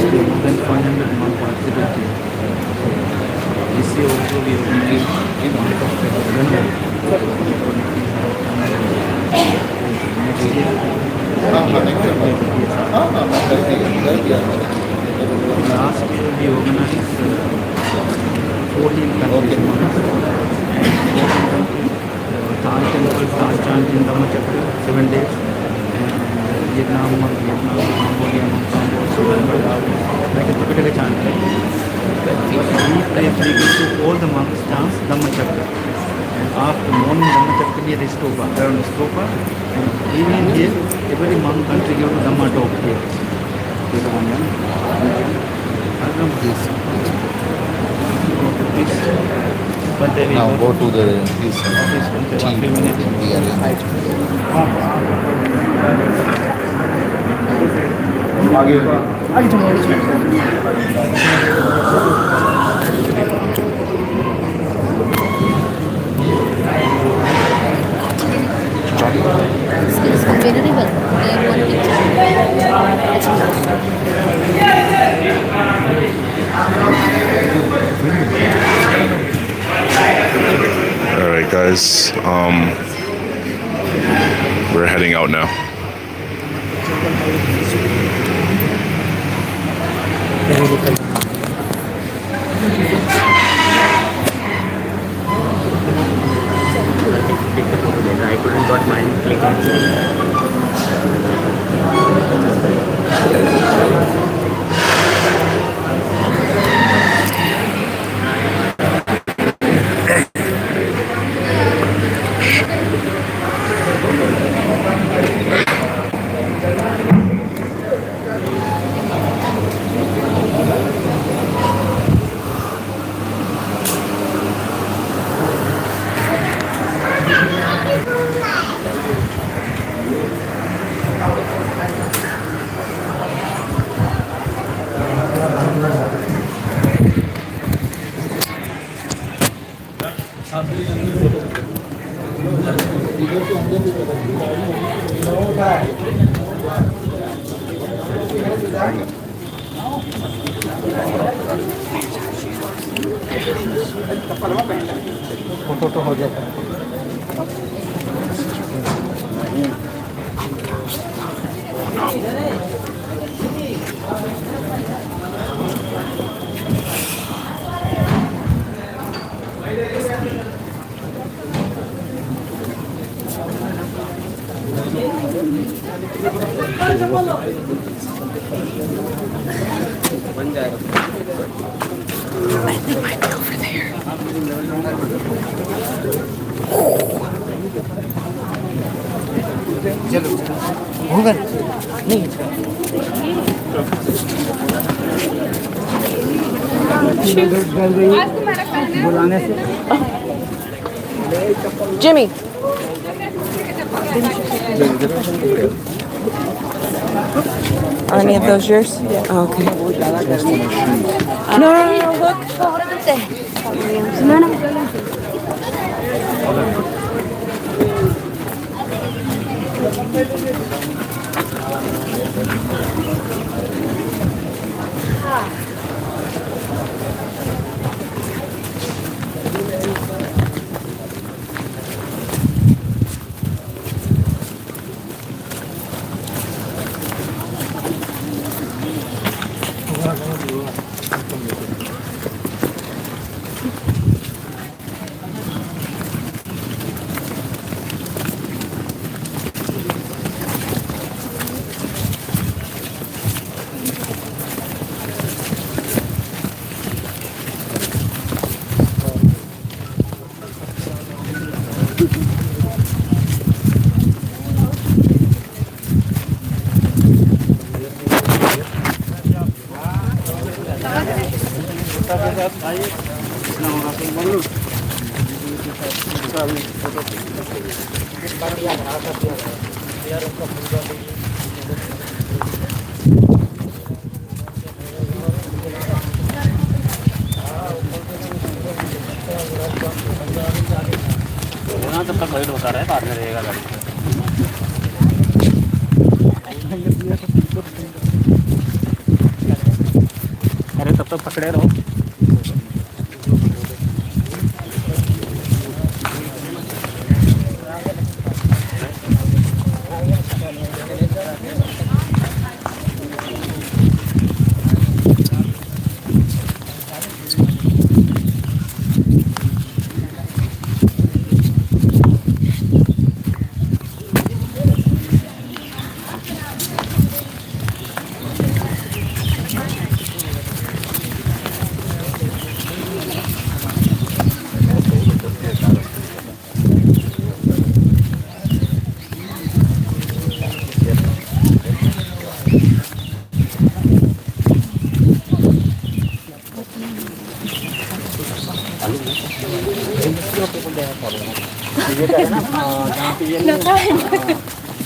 last year, more than 500 monks participated. This year also we organized next year. Last year we organized 14 countries. Thai temple, Thai chanting, Dhammacakra, 7 days. And Vietnam, Cambodia, like a typical chanting. Each time we go to all the monks dance Dhammacakra. And after morning Dhammacakra here is Stupa, around Stupa. And evening here, every monk contribute to Dhamma talk here. But they will Now go go to the this team. We are All right, guys. We're heading out now. I couldn't got mine clicking. Photo हो जाता बन जाएगा चलो होगा नहीं बुलाने से Jimmy. Are any of those yours? Yeah. Oh, okay. No, look. तब तक वेट होता रहे बाद में रहेगा गाड़ी तो पकड़े रहो।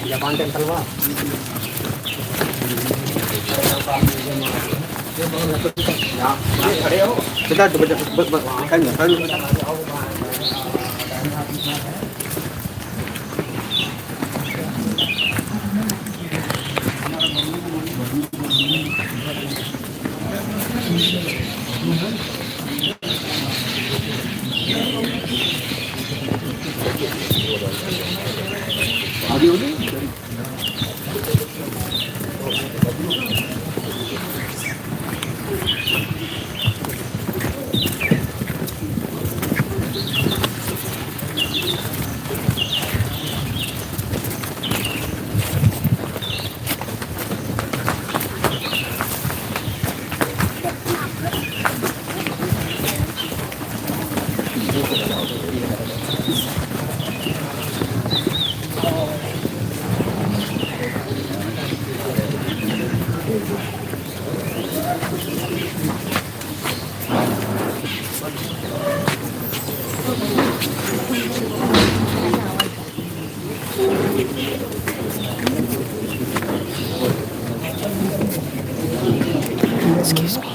जापान टेम्पल हुआ खड़े हो बेटा Excuse me.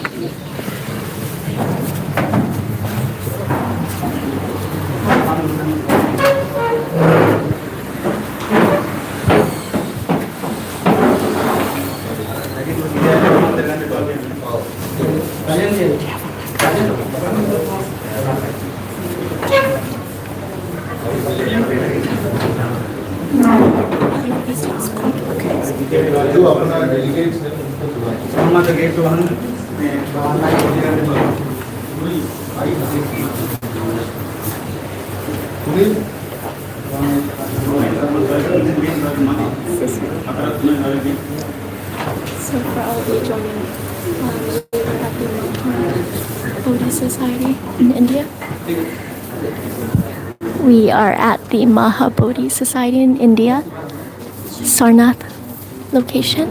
So for all of you joining at the Bodhi Society in India. We are at the Mahabodhi Society in India, Sarnath location.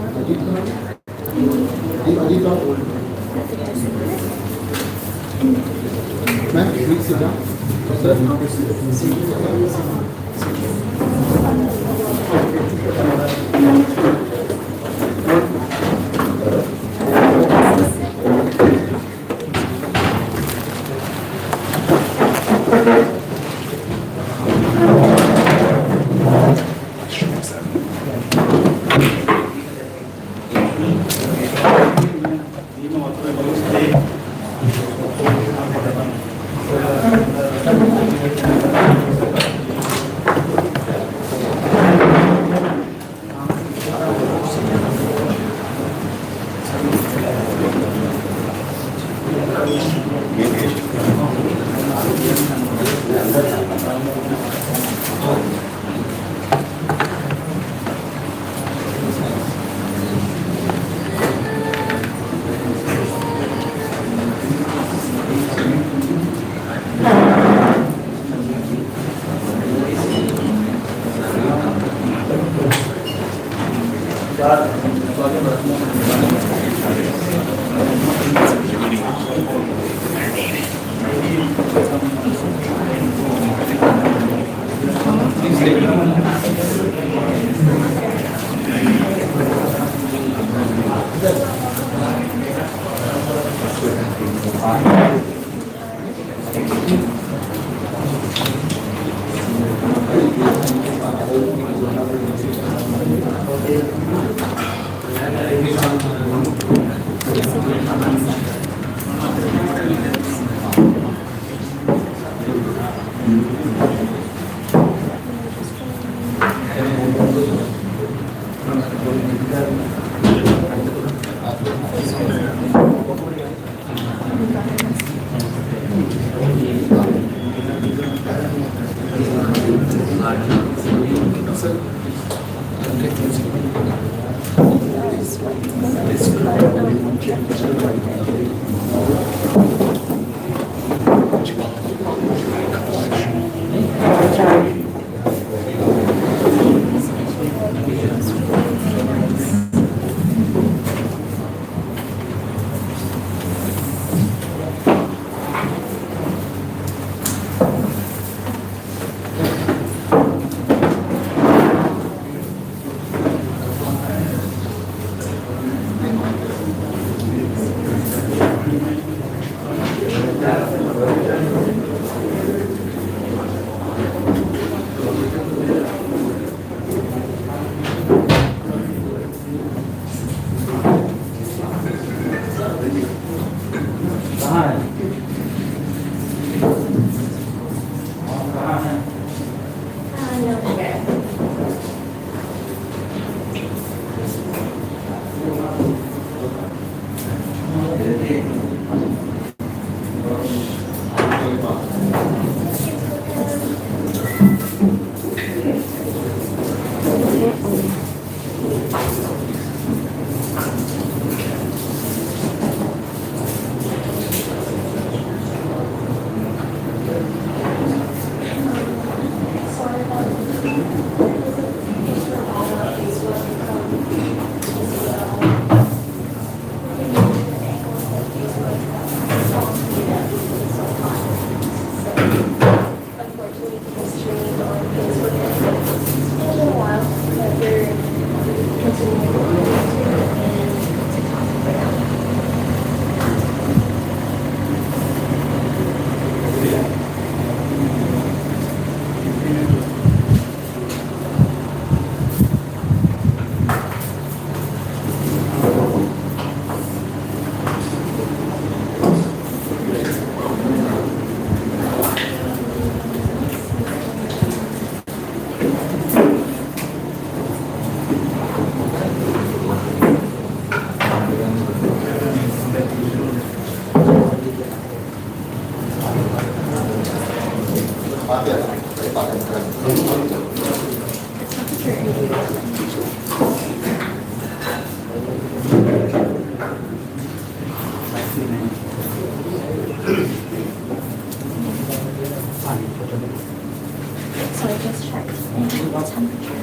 So I just checked, and the temperature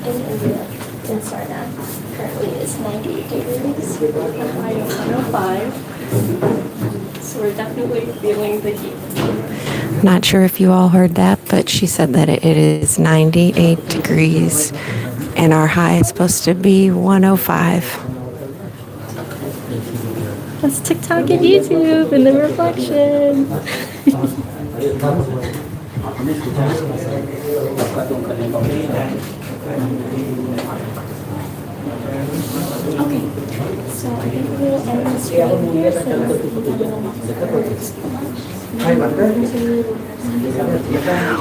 in India, in Sarnath, currently is 98 degrees, a high of 105. So we're definitely feeling the heat. Not sure if you all heard that, but she said that it is 98 degrees and our high is supposed to be 105. That's TikTok and YouTube and the reflection. Okay, so I think we'll end the stream here.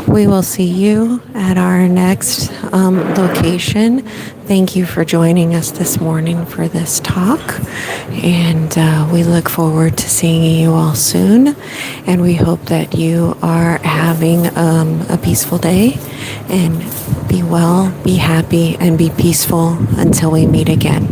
We will see you at our next location. Thank you for joining us this morning for this talk. And we look forward to seeing you all soon. And we hope that you are having a peaceful day. And be well, be happy, and be peaceful until we meet again.